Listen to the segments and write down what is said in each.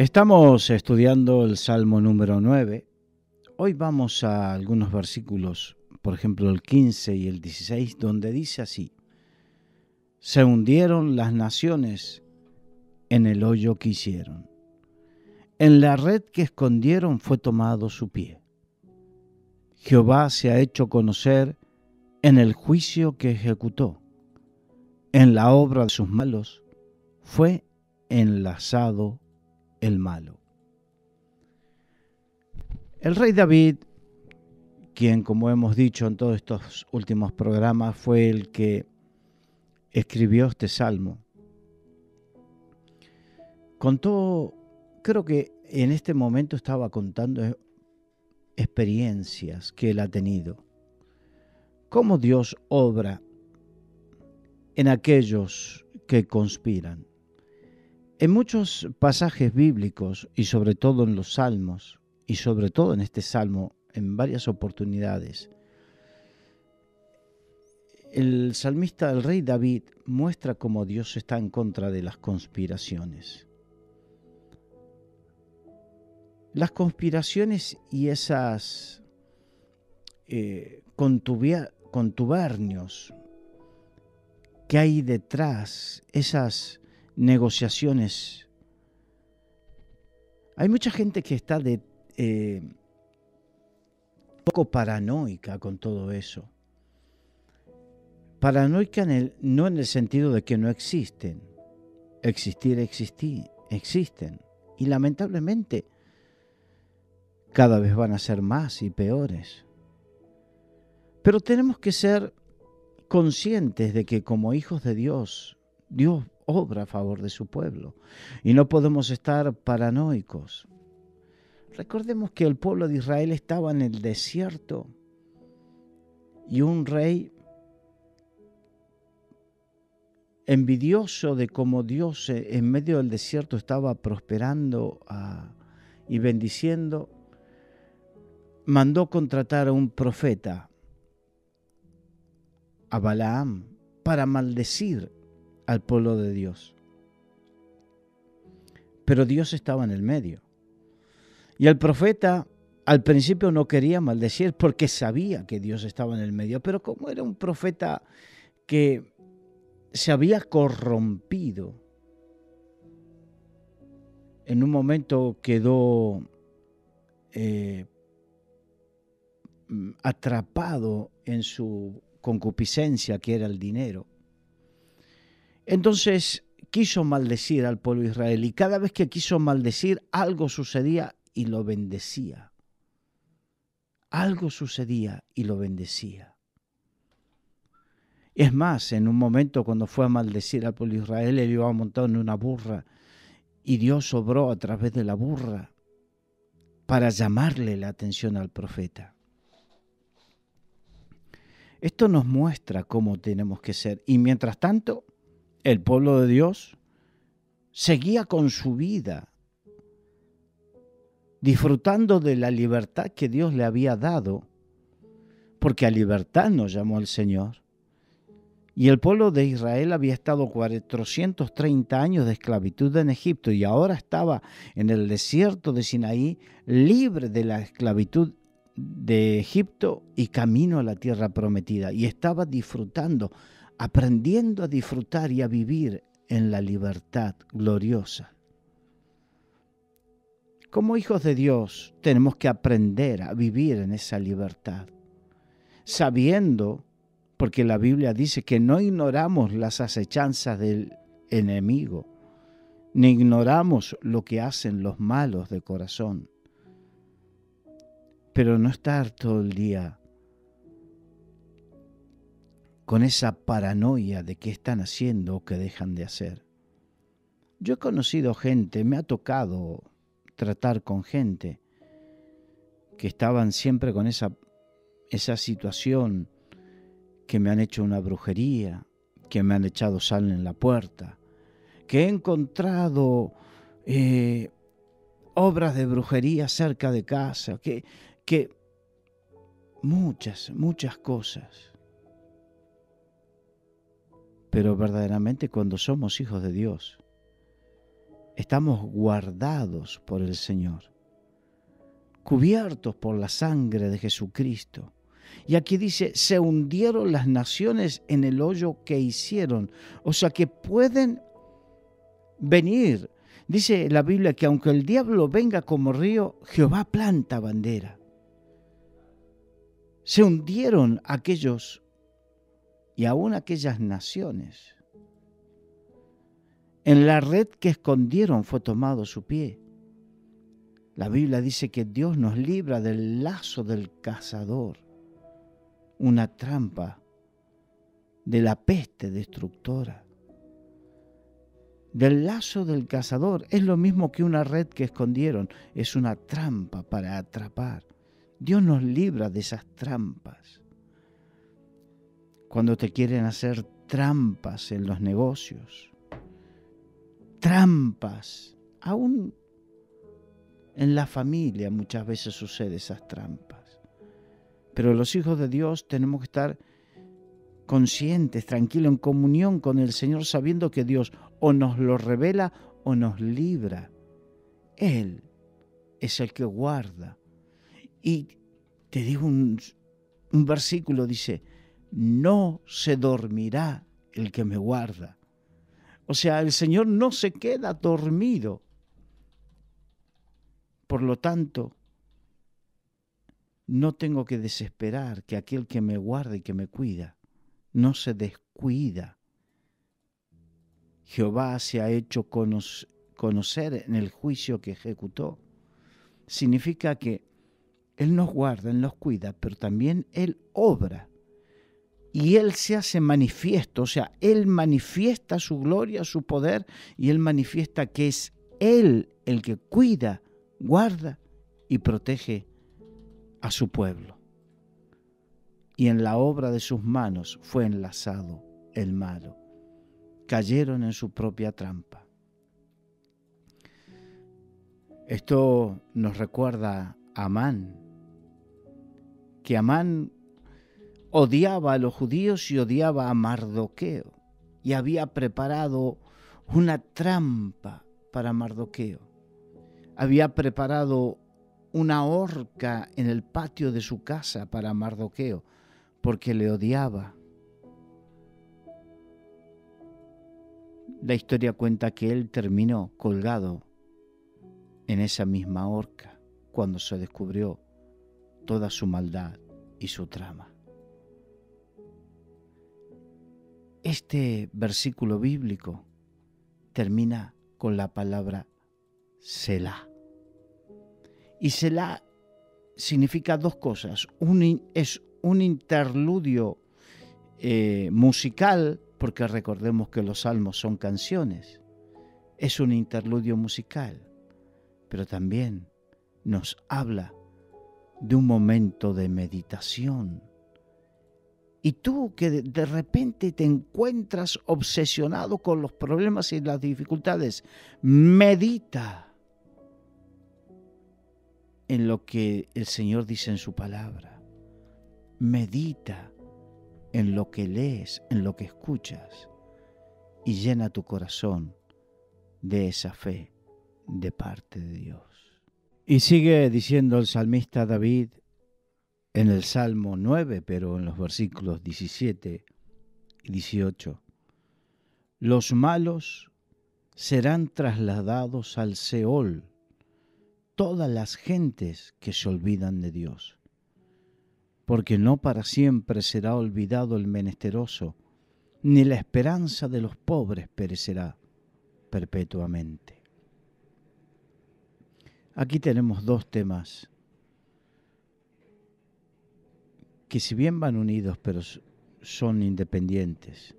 Estamos estudiando el Salmo número 9. Hoy vamos a algunos versículos, por ejemplo el 15 y el 16, donde dice así: se hundieron las naciones en el hoyo que hicieron. En la red que escondieron fue tomado su pie. Jehová se ha hecho conocer en el juicio que ejecutó. En la obra de sus malos fue enlazado el malo. El rey David, quien, como hemos dicho en todos estos últimos programas, fue el que escribió este salmo, contó, creo que en este momento estaba contando experiencias que él ha tenido, cómo Dios obra en aquellos que conspiran. En muchos pasajes bíblicos y sobre todo en los salmos, y sobre todo en este salmo, en varias oportunidades, el salmista, el rey David, muestra cómo Dios está en contra de las conspiraciones. Las conspiraciones y esas contubernios que hay detrás, esas negociaciones. Hay mucha gente que está poco paranoica con todo eso. Paranoica no en el sentido de que no existen. Existen. Y lamentablemente cada vez van a ser más y peores. Pero tenemos que ser conscientes de que como hijos de Dios, Dios obra a favor de su pueblo. Y no podemos estar paranoicos. Recordemos que el pueblo de Israel estaba en el desierto y un rey envidioso de cómo Dios en medio del desierto estaba prosperando y bendiciendo, mandó contratar a un profeta, a Balaam, para maldecir al pueblo de Dios. Pero Dios estaba en el medio. Y el profeta al principio no quería maldecir porque sabía que Dios estaba en el medio, pero como era un profeta que se había corrompido, en un momento quedó atrapado en su concupiscencia, que era el dinero. Entonces quiso maldecir al pueblo de Israel, y cada vez que quiso maldecir, algo sucedía y lo bendecía. Algo sucedía y lo bendecía. Es más, en un momento cuando fue a maldecir al pueblo de Israel, él iba montado en una burra y Dios obró a través de la burra para llamarle la atención al profeta. Esto nos muestra cómo tenemos que ser. Y mientras tanto, el pueblo de Dios seguía con su vida, disfrutando de la libertad que Dios le había dado, porque a libertad nos llamó el Señor. Y el pueblo de Israel había estado 430 años de esclavitud en Egipto y ahora estaba en el desierto de Sinaí, libre de la esclavitud de Egipto y camino a la tierra prometida. Y estaba disfrutando, aprendiendo a disfrutar y a vivir en la libertad gloriosa. Como hijos de Dios tenemos que aprender a vivir en esa libertad, sabiendo, porque la Biblia dice que no ignoramos las acechanzas del enemigo, ni ignoramos lo que hacen los malos de corazón, pero no estar todo el día con esa paranoia de qué están haciendo o qué dejan de hacer. Yo he conocido gente, me ha tocado tratar con gente que estaban siempre con esa situación, que me han hecho una brujería, que me han echado sal en la puerta, que he encontrado obras de brujería cerca de casa, que muchas cosas. Pero verdaderamente cuando somos hijos de Dios, Estamos guardados por el Señor, cubiertos por la sangre de Jesucristo. Y aquí dice, se hundieron las naciones en el hoyo que hicieron. O sea que pueden venir. Dice la Biblia que aunque el diablo venga como río, Jehová planta bandera. Se hundieron aquellos y aún aquellas naciones. En la red que escondieron fue tomado su pie. La Biblia dice que Dios nos libra del lazo del cazador, una trampa de la peste destructora. Del lazo del cazador es lo mismo que una red que escondieron, es una trampa para atrapar. Dios nos libra de esas trampas. Cuando te quieren hacer trampas en los negocios, trampas, aún en la familia muchas veces sucede esas trampas. Pero los hijos de Dios tenemos que estar conscientes, tranquilos, en comunión con el Señor, sabiendo que Dios o nos lo revela o nos libra. Él es el que guarda. Y te digo un versículo, dice, no se dormirá el que me guarda. O sea, el Señor no se queda dormido. Por lo tanto, no tengo que desesperar que aquel que me guarda y que me cuida no se descuida. Jehová se ha hecho conocer en el juicio que ejecutó. Significa que Él nos guarda, Él nos cuida, pero también Él obra. Y Él se hace manifiesto, o sea, Él manifiesta su gloria, su poder, y Él manifiesta que es Él el que cuida, guarda y protege a su pueblo. Y en la obra de sus manos fue enlazado el malo. Cayeron en su propia trampa. Esto nos recuerda a Amán, que Amán odiaba a los judíos y odiaba a Mardoqueo, y había preparado una trampa para Mardoqueo. Había preparado una horca en el patio de su casa para Mardoqueo, porque le odiaba. La historia cuenta que él terminó colgado en esa misma horca cuando se descubrió toda su maldad y su trama. Este versículo bíblico termina con la palabra Selah. Y Selah significa dos cosas. Es un interludio musical, porque recordemos que los salmos son canciones. Es un interludio musical, pero también nos habla de un momento de meditación. Y tú que de repente te encuentras obsesionado con los problemas y las dificultades, medita en lo que el Señor dice en su palabra. Medita en lo que lees, en lo que escuchas, y llena tu corazón de esa fe de parte de Dios. Y sigue diciendo el salmista David en el Salmo 9, pero en los versículos 17 y 18. Los malos serán trasladados al Seol, todas las gentes que se olvidan de Dios. Porque no para siempre será olvidado el menesteroso, ni la esperanza de los pobres perecerá perpetuamente. Aquí tenemos dos temas que si bien van unidos, pero son independientes.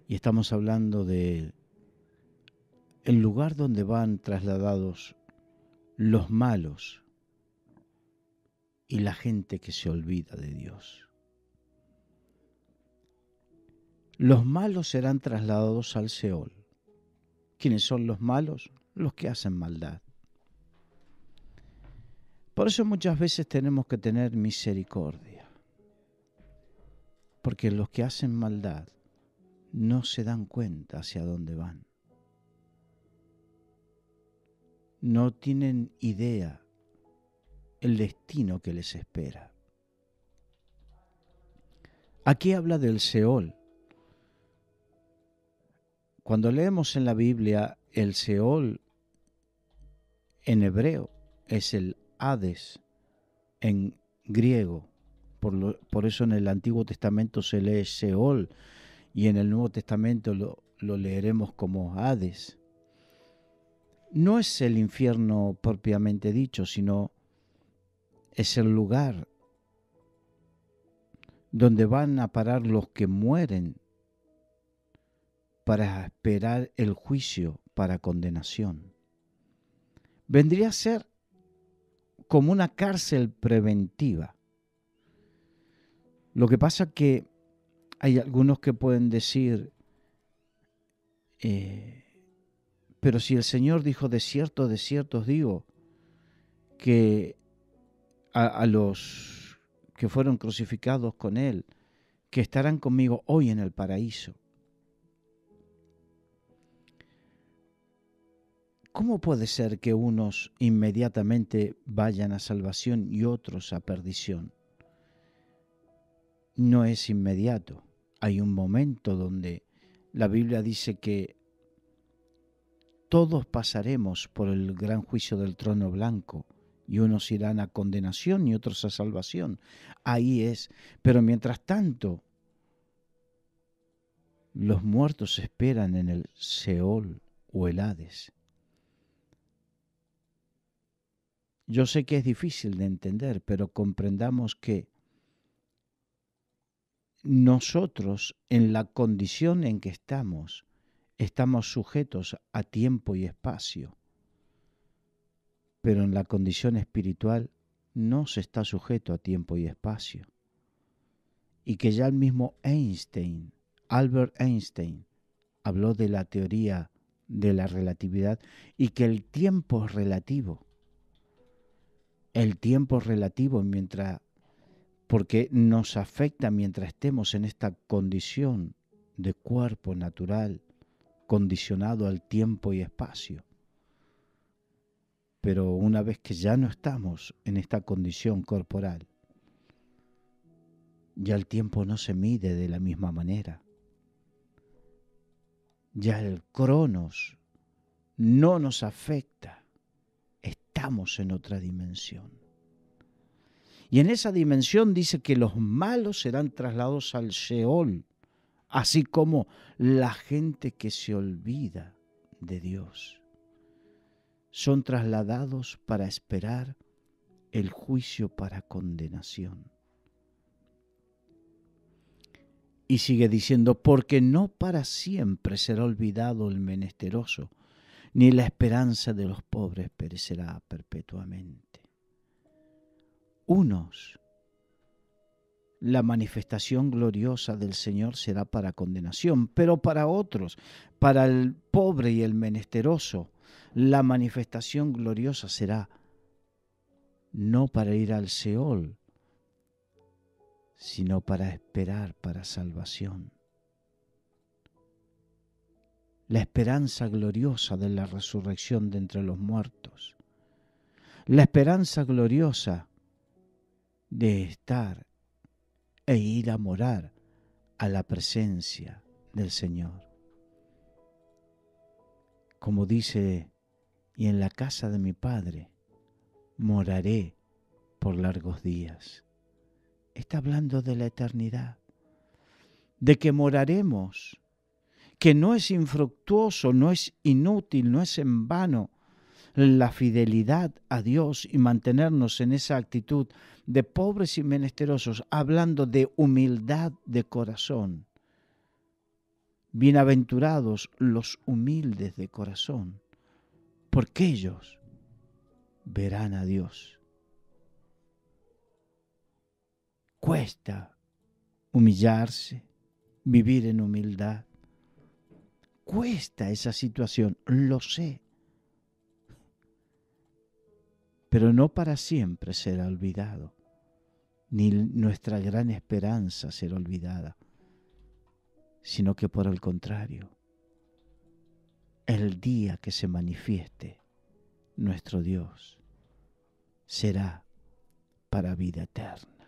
Y estamos hablando de el lugar donde van trasladados los malos y la gente que se olvida de Dios. Los malos serán trasladados al Seol. ¿Quiénes son los malos? Los que hacen maldad. Por eso muchas veces tenemos que tener misericordia, porque los que hacen maldad no se dan cuenta hacia dónde van. no tienen idea el destino que les espera. Aquí habla del Seol. Cuando leemos en la Biblia, el Seol en hebreo es el Hades en griego. Por eso en el Antiguo Testamento se lee Seol y en el Nuevo Testamento lo leeremos como Hades. No es el infierno propiamente dicho, sino es el lugar donde van a parar los que mueren para esperar el juicio para condenación. Vendría a ser como una cárcel preventiva. Lo que pasa que hay algunos que pueden decir, pero si el Señor dijo de cierto os digo, que a los que fueron crucificados con Él, que estarán conmigo hoy en el paraíso. ¿Cómo puede ser que unos inmediatamente vayan a salvación y otros a perdición? No es inmediato. Hay un momento donde la Biblia dice que todos pasaremos por el gran juicio del trono blanco y unos irán a condenación y otros a salvación. Ahí es. Pero mientras tanto, los muertos esperan en el Seol o el Hades. Yo sé que es difícil de entender, pero comprendamos que nosotros, en la condición en que estamos sujetos a tiempo y espacio, pero en la condición espiritual no se está sujeto a tiempo y espacio. Y que ya el mismo Albert Einstein, habló de la teoría de la relatividad y que el tiempo es relativo. El tiempo es relativo porque nos afecta mientras estemos en esta condición de cuerpo natural, condicionado al tiempo y espacio. Pero una vez que ya no estamos en esta condición corporal, ya el tiempo no se mide de la misma manera. Ya el cronos no nos afecta. Estamos en otra dimensión. Y en esa dimensión dice que los malos serán trasladados al Sheol, así como la gente que se olvida de Dios. Son trasladados para esperar el juicio para condenación. Y sigue diciendo, porque no para siempre será olvidado el menesteroso, ni la esperanza de los pobres perecerá perpetuamente. Unos, la manifestación gloriosa del Señor será para condenación, pero para otros, para el pobre y el menesteroso, la manifestación gloriosa será no para ir al Seol, sino para esperar para salvación. La esperanza gloriosa de la resurrección de entre los muertos. La esperanza gloriosa de estar e ir a morar a la presencia del Señor. Como dice, y en la casa de mi Padre moraré por largos días. Está hablando de la eternidad, de que moraremos, que no es infructuoso, no es inútil, no es en vano la fidelidad a Dios y mantenernos en esa actitud de pobres y menesterosos, hablando de humildad de corazón. Bienaventurados los humildes de corazón, porque ellos verán a Dios. Cuesta humillarse, vivir en humildad. Cuesta esa situación, lo sé. Pero no para siempre será olvidado, ni nuestra gran esperanza será olvidada, sino que por el contrario, el día que se manifieste nuestro Dios será para vida eterna.